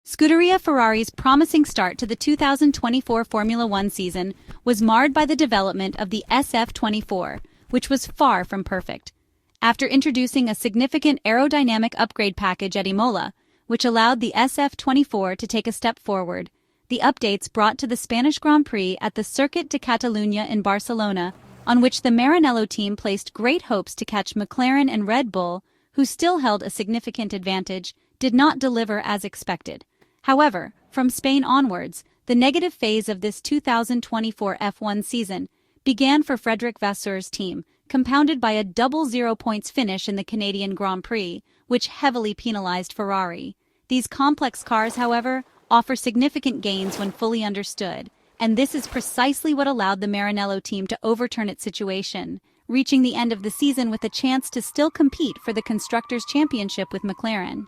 Scuderia Ferrari's promising start to the 2024 Formula One season was marred by the development of the SF-24, which was far from perfect. After introducing a significant aerodynamic upgrade package at Imola, which allowed the SF-24 to take a step forward, the updates brought to the Spanish Grand Prix at the Circuit de Catalunya in Barcelona, on which the Maranello team placed great hopes to catch McLaren and Red Bull, who still held a significant advantage, did not deliver as expected. However, from Spain onwards, the negative phase of this 2024 F1 season began for Frédéric Vasseur's team, compounded by a double 0 points finish in the Canadian Grand Prix, which heavily penalized Ferrari. These complex cars, however, offer significant gains when fully understood, and this is precisely what allowed the Maranello team to overturn its situation, reaching the end of the season with a chance to still compete for the Constructors Championship with McLaren.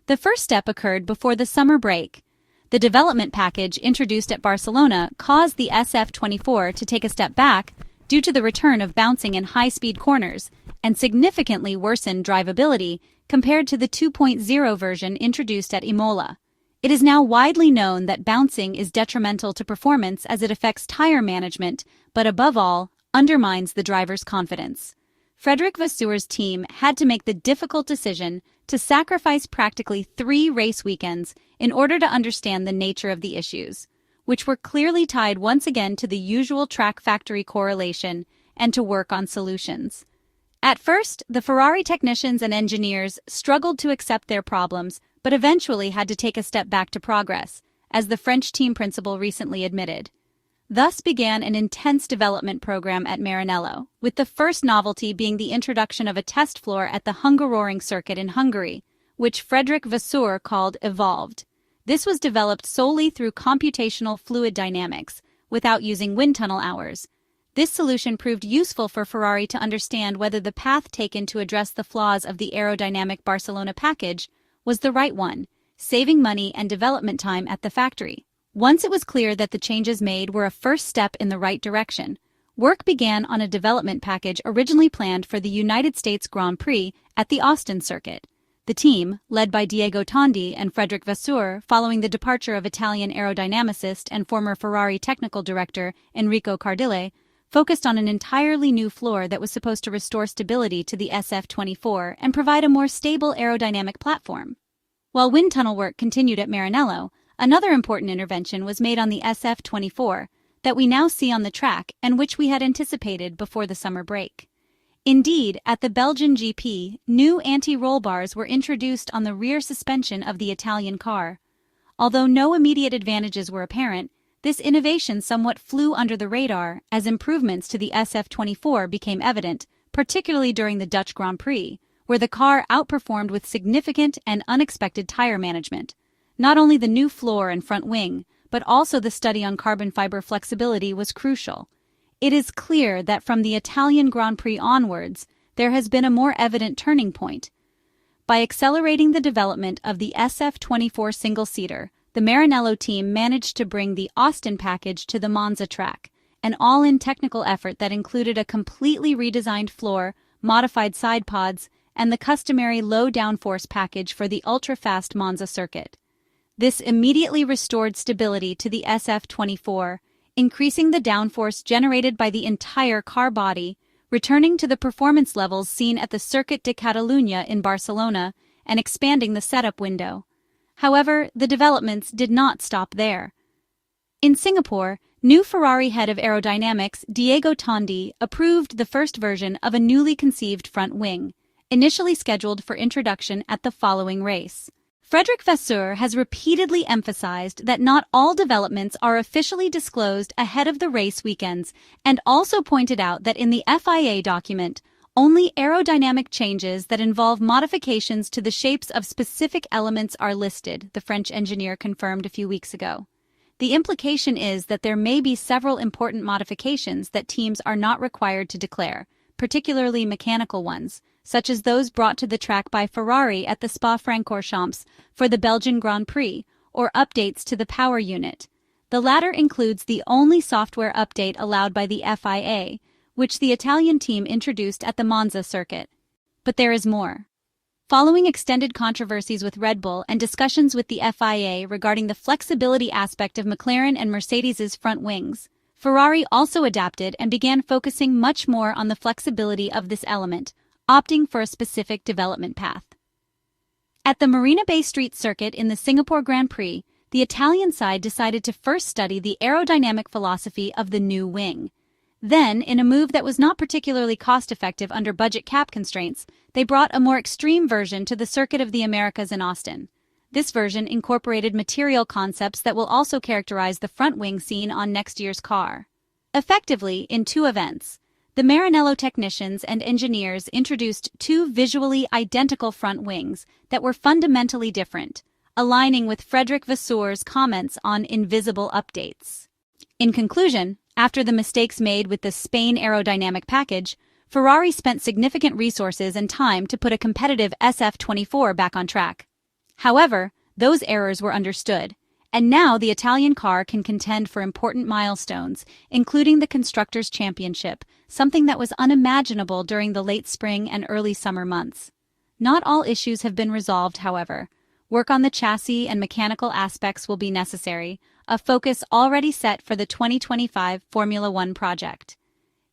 The first step occurred before the summer break. The development package introduced at Barcelona caused the SF-24 to take a step back due to the return of bouncing in high-speed corners and significantly worsened drivability compared to the 2.0 version introduced at Imola. It is now widely known that bouncing is detrimental to performance as it affects tire management, but above all, undermines the driver's confidence. Frédéric Vasseur's team had to make the difficult decision to sacrifice practically 3 race weekends in order to understand the nature of the issues, which were clearly tied once again to the usual track factory correlation, and to work on solutions. At first, the Ferrari technicians and engineers struggled to accept their problems, but eventually had to take a step back to progress, as the French team principal recently admitted. Thus began an intense development program at Maranello, with the first novelty being the introduction of a test floor at the Hungaroring circuit in Hungary, which Frédéric Vasseur called Evolved. This was developed solely through computational fluid dynamics, without using wind tunnel hours. This solution proved useful for Ferrari to understand whether the path taken to address the flaws of the aerodynamic Barcelona package was the right one, saving money and development time at the factory. Once it was clear that the changes made were a first step in the right direction, work began on a development package originally planned for the United States Grand Prix at the Austin circuit. The team, led by Diego Tondi and Frédéric Vasseur following the departure of Italian aerodynamicist and former Ferrari technical director Enrico Cardile, focused on an entirely new floor that was supposed to restore stability to the SF-24 and provide a more stable aerodynamic platform. While wind tunnel work continued at Maranello, another important intervention was made on the SF-24 that we now see on the track and which we had anticipated before the summer break. Indeed, at the Belgian GP, new anti-roll bars were introduced on the rear suspension of the Italian car. Although no immediate advantages were apparent, this innovation somewhat flew under the radar as improvements to the SF-24 became evident, particularly during the Dutch Grand Prix, where the car outperformed with significant and unexpected tire management. Not only the new floor and front wing, but also the study on carbon fiber flexibility was crucial. It is clear that from the Italian Grand Prix onwards, there has been a more evident turning point. By accelerating the development of the SF-24 single-seater, the Maranello team managed to bring the Austin package to the Monza track, an all-in technical effort that included a completely redesigned floor, modified side pods, and the customary low downforce package for the ultra-fast Monza circuit. This immediately restored stability to the SF-24, increasing the downforce generated by the entire car body, returning to the performance levels seen at the Circuit de Catalunya in Barcelona, and expanding the setup window. However, the developments did not stop there. In Singapore, new Ferrari head of aerodynamics Diego Tondi approved the first version of a newly conceived front wing, initially scheduled for introduction at the following race. Frédéric Vasseur has repeatedly emphasized that not all developments are officially disclosed ahead of the race weekends, and also pointed out that in the FIA document, only aerodynamic changes that involve modifications to the shapes of specific elements are listed, the French engineer confirmed a few weeks ago. The implication is that there may be several important modifications that teams are not required to declare, particularly mechanical ones, such as those brought to the track by Ferrari at the Spa-Francorchamps for the Belgian Grand Prix, or updates to the power unit. The latter includes the only software update allowed by the FIA, which the Italian team introduced at the Monza circuit. But there is more. Following extended controversies with Red Bull and discussions with the FIA regarding the flexibility aspect of McLaren and Mercedes's front wings, Ferrari also adapted and began focusing much more on the flexibility of this element, opting for a specific development path. At the Marina Bay Street circuit in the Singapore Grand Prix, the Italian side decided to first study the aerodynamic philosophy of the new wing. Then, in a move that was not particularly cost-effective under budget cap constraints, they brought a more extreme version to the Circuit of the Americas in Austin. This version incorporated material concepts that will also characterize the front wing seen on next year's car. Effectively, in two events, the Maranello technicians and engineers introduced two visually identical front wings that were fundamentally different, aligning with Frédéric Vasseur's comments on invisible updates. In conclusion, after the mistakes made with the Spain aerodynamic package, Ferrari spent significant resources and time to put a competitive SF-24 back on track. However, those errors were understood, and now the Italian car can contend for important milestones, including the Constructors Championship, something that was unimaginable during the late spring and early summer months. Not all issues have been resolved, however. Work on the chassis and mechanical aspects will be necessary, a focus already set for the 2025 Formula One project.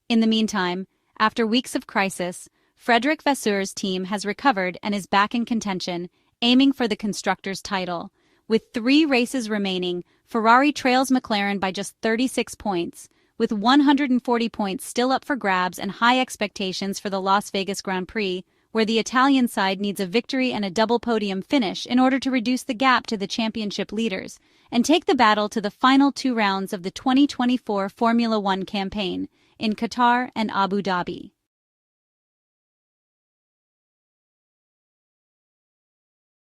In the meantime, after weeks of crisis, Frédéric Vasseur's team has recovered and is back in contention, aiming for the Constructors' title. With 3 races remaining, Ferrari trails McLaren by just 36 points, with 140 points still up for grabs and high expectations for the Las Vegas Grand Prix, where the Italian side needs a victory and a double podium finish in order to reduce the gap to the championship leaders and take the battle to the final 2 rounds of the 2024 Formula One campaign in Qatar and Abu Dhabi.